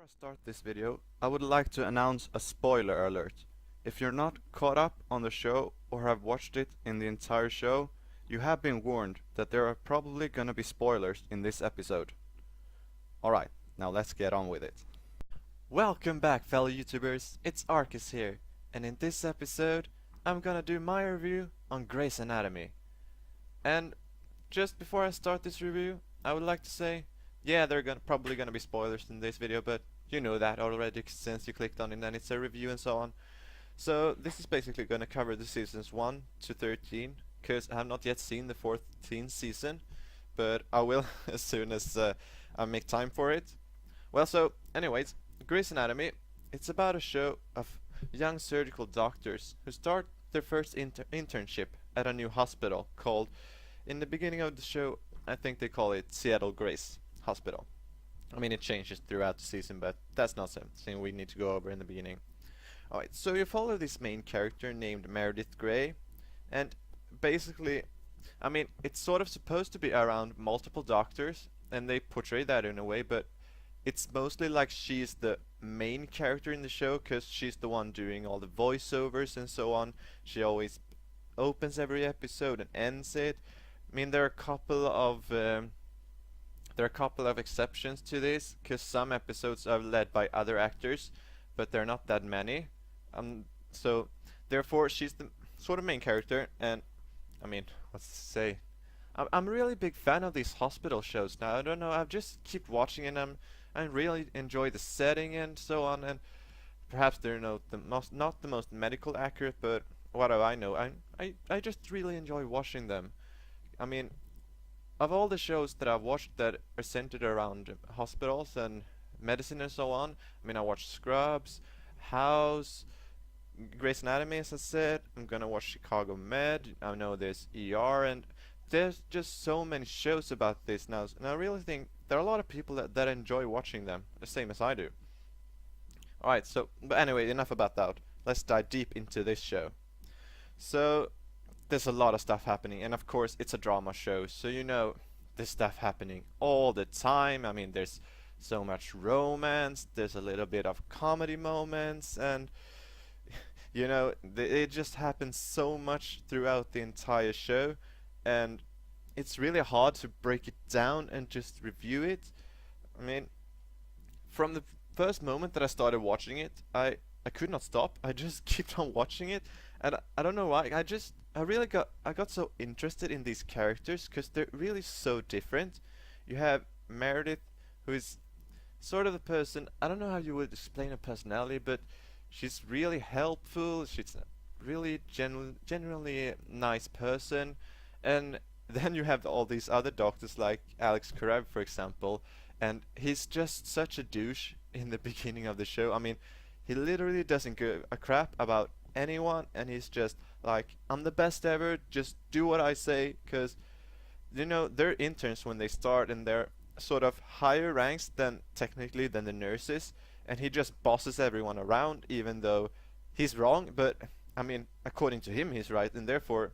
I start this video, I would like to announce a spoiler alert. If you're not caught up on the show or have watched it in the entire show, you have been warned that there are probably gonna be spoilers in this episode. Alright, now let's get on with it. Welcome back, fellow YouTubers, it's Arcus here, and in this episode, I'm gonna do my review on Grey's Anatomy. And just before I start this review, I would like to say, yeah, there are probably gonna be spoilers in this video, but you know that already since you clicked on it and it's a review and so on. So this is basically gonna cover the seasons 1 to 13, because I have not yet seen the 14th season, but I will as soon as I make time for it. Well, so anyways, Grey's Anatomy, it's about a show of young surgical doctors who start their first internship at a new hospital called, in the beginning of the show, I think they call it Seattle Grace Hospital. I mean, it changes throughout the season, but that's not something we need to go over in the beginning. Alright, so you follow this main character named Meredith Grey, and basically, I mean, it's sort of supposed to be around multiple doctors, and they portray that in a way, but it's mostly like she's the main character in the show because she's the one doing all the voiceovers and so on. She always opens every episode and ends it. I mean, there are a couple of exceptions to this because some episodes are led by other actors, but they're not that many. So therefore, she's the sort of main character, and I mean, what's to say? I'm a really big fan of these hospital shows now. I don't know, I've just kept watching and I really enjoy the setting and so on, and perhaps they're not the most medical accurate, but what do I know? I just really enjoy watching them. I mean, of all the shows that I've watched that are centered around hospitals and medicine and so on, I mean, I watched Scrubs, House, Grey's Anatomy, as I said. I'm gonna watch Chicago Med. I know there's ER, and there's just so many shows about this now, and I really think there are a lot of people that enjoy watching them, the same as I do. Alright, so, but anyway, enough about that. Let's dive deep into this show. So, there's a lot of stuff happening, and of course, it's a drama show, so you know, there's stuff happening all the time. I mean, there's so much romance, there's a little bit of comedy moments, and you know, it just happens so much throughout the entire show, and it's really hard to break it down and just review it. I mean, from the first moment that I started watching it, I could not stop. I just kept on watching it, and I don't know why. I got so interested in these characters because they're really so different. You have Meredith, who is sort of the person. I don't know how you would explain her personality, but she's really helpful. She's a really genuinely nice person, and then you have all these other doctors like Alex Karev, for example, and he's just such a douche in the beginning of the show. I mean, he literally doesn't give a crap about anyone, and he's just like, I'm the best ever, just do what I say, because, you know, they're interns when they start, and they're sort of higher ranks than, technically, than the nurses, and he just bosses everyone around, even though he's wrong, but, I mean, according to him, he's right, and therefore,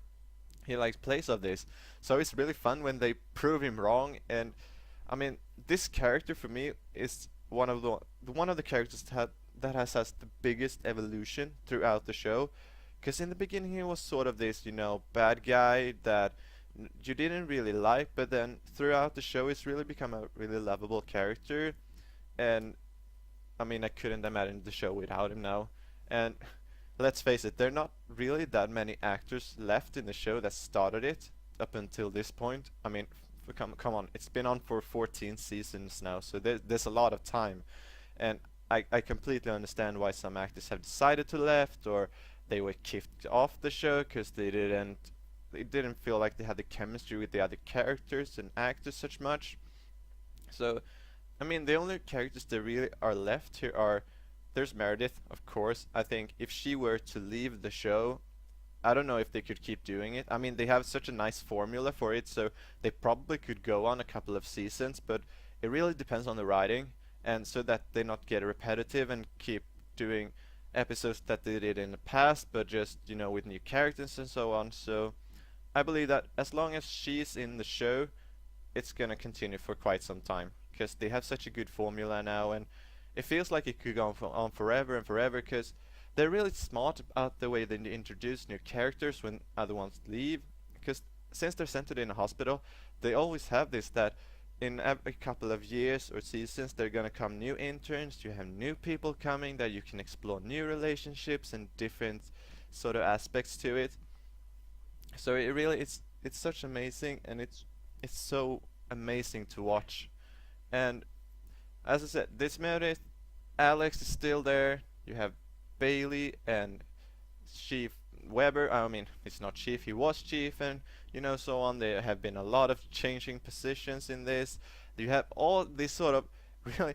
he likes plays of this. So it's really fun when they prove him wrong, and I mean, this character for me is one of the characters that has the biggest evolution throughout the show. Because in the beginning he was sort of this, you know, bad guy that you didn't really like, but then throughout the show he's really become a really lovable character, and I mean, I couldn't imagine the show without him now. And let's face it, there are not really that many actors left in the show that started it up until this point. I mean, come on, it's been on for 14 seasons now, so there's a lot of time, and I completely understand why some actors have decided to left, or they were kicked off the show because they didn't feel like they had the chemistry with the other characters and actors such much. So, I mean, the only characters that really are left here are, there's Meredith, of course. I think if she were to leave the show, I don't know if they could keep doing it. I mean, they have such a nice formula for it, so they probably could go on a couple of seasons, but it really depends on the writing, and so that they not get repetitive and keep doing episodes that they did in the past, but just, you know, with new characters and so on. So I believe that as long as she's in the show, it's gonna continue for quite some time, because they have such a good formula now, and it feels like it could go on forever and forever because they're really smart about the way they introduce new characters when other ones leave. Because since they're centered in a hospital, they always have this that in every couple of years or seasons they're gonna come new interns, you have new people coming that you can explore new relationships and different sort of aspects to it. So it really it's such amazing and it's so amazing to watch. And as I said, this Meredith, Alex is still there. You have Bailey and Chief Weber. I mean, it's not Chief, he was Chief, and so on. There have been a lot of changing positions in this. You have all this sort of really,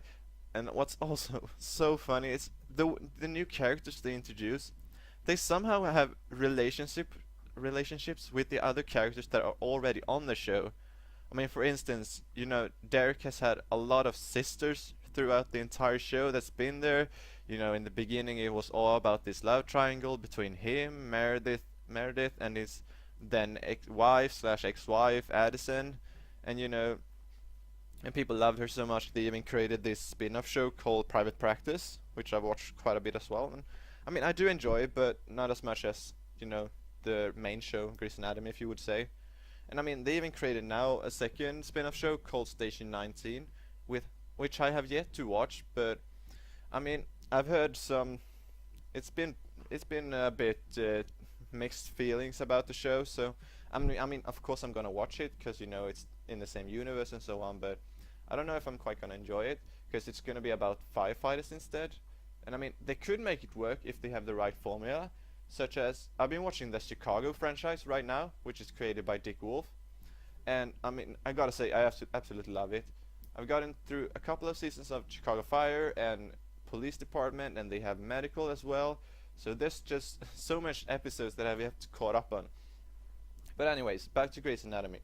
and what's also so funny is the new characters they introduce. They somehow have relationships with the other characters that are already on the show. I mean, for instance, Derek has had a lot of sisters throughout the entire show that's been there. In the beginning it was all about this love triangle between him, Meredith, and his then wife slash ex-wife Addison, and and people loved her so much they even created this spin-off show called Private Practice, which I've watched quite a bit as well. And I mean, I do enjoy it, but not as much as the main show, Grey's Anatomy, if you would say. And I mean, they even created now a second spin-off show called Station 19, with which I have yet to watch. But I mean, I've heard some. It's been a bit mixed feelings about the show. So I mean, of course I'm gonna watch it because it's in the same universe and so on. But I don't know if I'm quite gonna enjoy it because it's gonna be about firefighters instead. And I mean, they could make it work if they have the right formula. Such as, I've been watching the Chicago franchise right now, which is created by Dick Wolf. And I mean, I gotta say, I absolutely love it. I've gotten through a couple of seasons of Chicago Fire and Police Department, and they have medical as well. So there's just so much episodes that I've yet to caught up on. But anyways, back to Grey's Anatomy.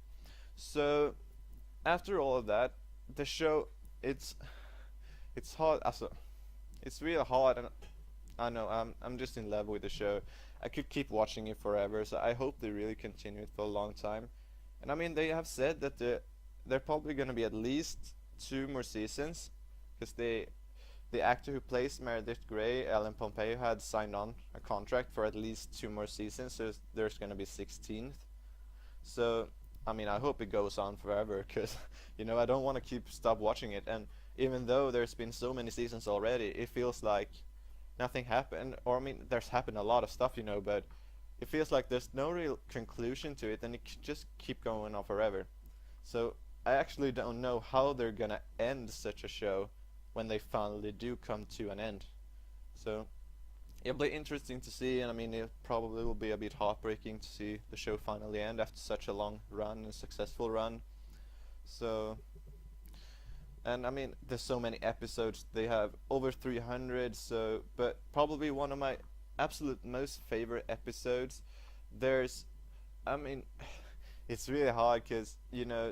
So after all of that, the show it's hard. Also, it's really hard, and I know I'm just in love with the show. I could keep watching it forever, so I hope they really continue it for a long time. And I mean, they have said that they're probably gonna be at least 2 more seasons, because the actor who plays Meredith Grey, Ellen Pompeo, had signed on a contract for at least 2 more seasons, so there's gonna be 16th. So I mean, I hope it goes on forever, because I don't want to stop watching it. And even though there's been so many seasons already, it feels like nothing happened. Or I mean, there's happened a lot of stuff, but it feels like there's no real conclusion to it, and it could just keep going on forever. So I actually don't know how they're gonna end such a show when they finally do come to an end. So it'll be interesting to see, and I mean, it probably will be a bit heartbreaking to see the show finally end after such a long run and successful run. So, and I mean, there's so many episodes. They have over 300. So, but probably one of my absolute most favorite episodes. There's, I mean, it's really hard because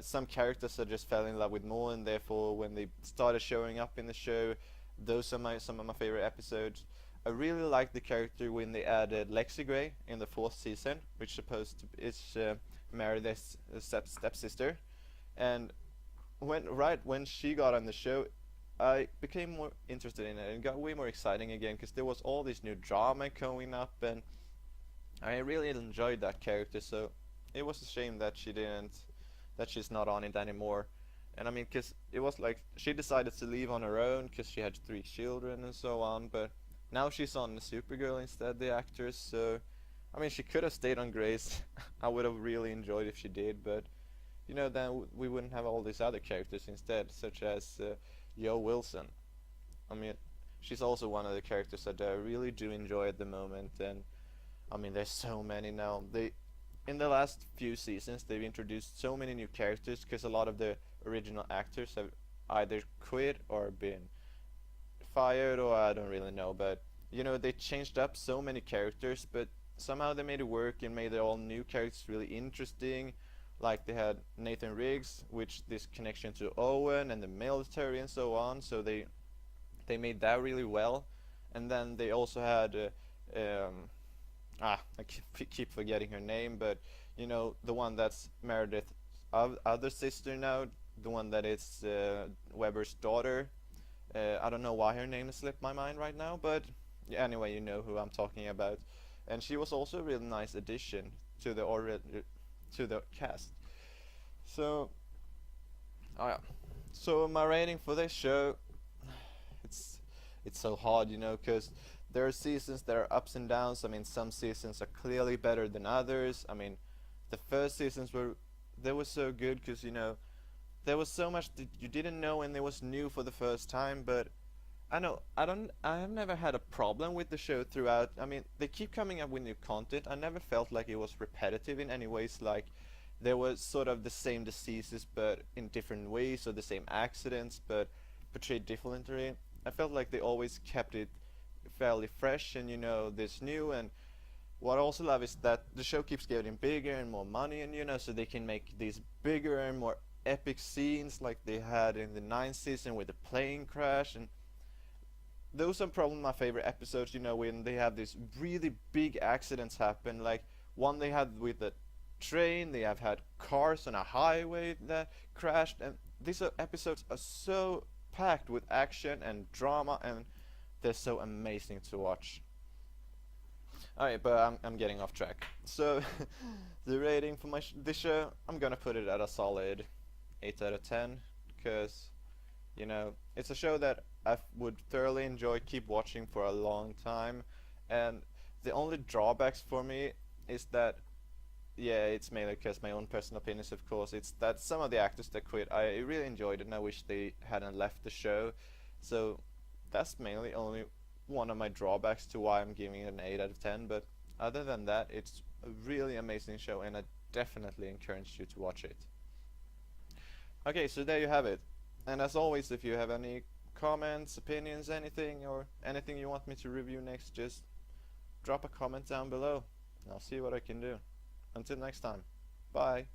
some characters I just fell in love with more, and therefore when they started showing up in the show, those are some of my favorite episodes. I really like the character when they added Lexi Gray in the 4th season, which supposed to is Meredith's stepsister, and when she got on the show, I became more interested in it and got way more exciting again because there was all this new drama coming up, and I really enjoyed that character. So it was a shame that she's not on it anymore. And I mean, because it was like she decided to leave on her own because she had 3 children and so on, but now she's on Supergirl instead, the actress. So I mean, she could have stayed on Grace. I would have really enjoyed if she did, but then we wouldn't have all these other characters instead, such as Yo Wilson. I mean, she's also one of the characters that I really do enjoy at the moment. And I mean, there's so many now. In the last few seasons, they've introduced so many new characters because a lot of the original actors have either quit or been fired, or I don't really know. But they changed up so many characters, but somehow they made it work and made all new characters really interesting. Like they had Nathan Riggs, which this connection to Owen and the military and so on. So they made that really well. And then they also had I keep forgetting her name, but the one that's Meredith's other sister now, the one that is Weber's daughter. I don't know why her name has slipped my mind right now, but yeah, anyway, you know who I'm talking about. And she was also a really nice addition to the cast. So, oh yeah. So my rating for this show, it's it's so hard, you know, because there are seasons that are ups and downs. I mean, some seasons are clearly better than others. I mean, the first seasons were so good because you know there was so much that you didn't know and it was new for the first time. But I have never had a problem with the show throughout. I mean, they keep coming up with new content. I never felt like it was repetitive in any ways. Like there was sort of the same diseases but in different ways, or the same accidents but portrayed differently. I felt like they always kept it fairly fresh and you know this new. And what I also love is that the show keeps getting bigger and more money, and you know, so they can make these bigger and more epic scenes like they had in the ninth season with the plane crash. And those are probably my favorite episodes, you know, when they have these really big accidents happen, like one they had with the train. They have had cars on a highway that crashed, and these episodes are so packed with action and drama, and they're so amazing to watch. Alright, but I'm getting off track. So, the rating for this show, I'm gonna put it at a solid 8 out of 10, because, you know, it's a show that I would thoroughly enjoy keep watching for a long time. And the only drawbacks for me is that, yeah, it's mainly because my own personal opinions, of course. It's that some of the actors that quit, I really enjoyed it and I wish they hadn't left the show. So that's mainly only one of my drawbacks to why I'm giving it an 8 out of 10. But other than that, it's a really amazing show and I definitely encourage you to watch it. Okay, so there you have it. And as always, if you have any comments, opinions, anything, or anything you want me to review next, just drop a comment down below and I'll see what I can do. Until next time, bye.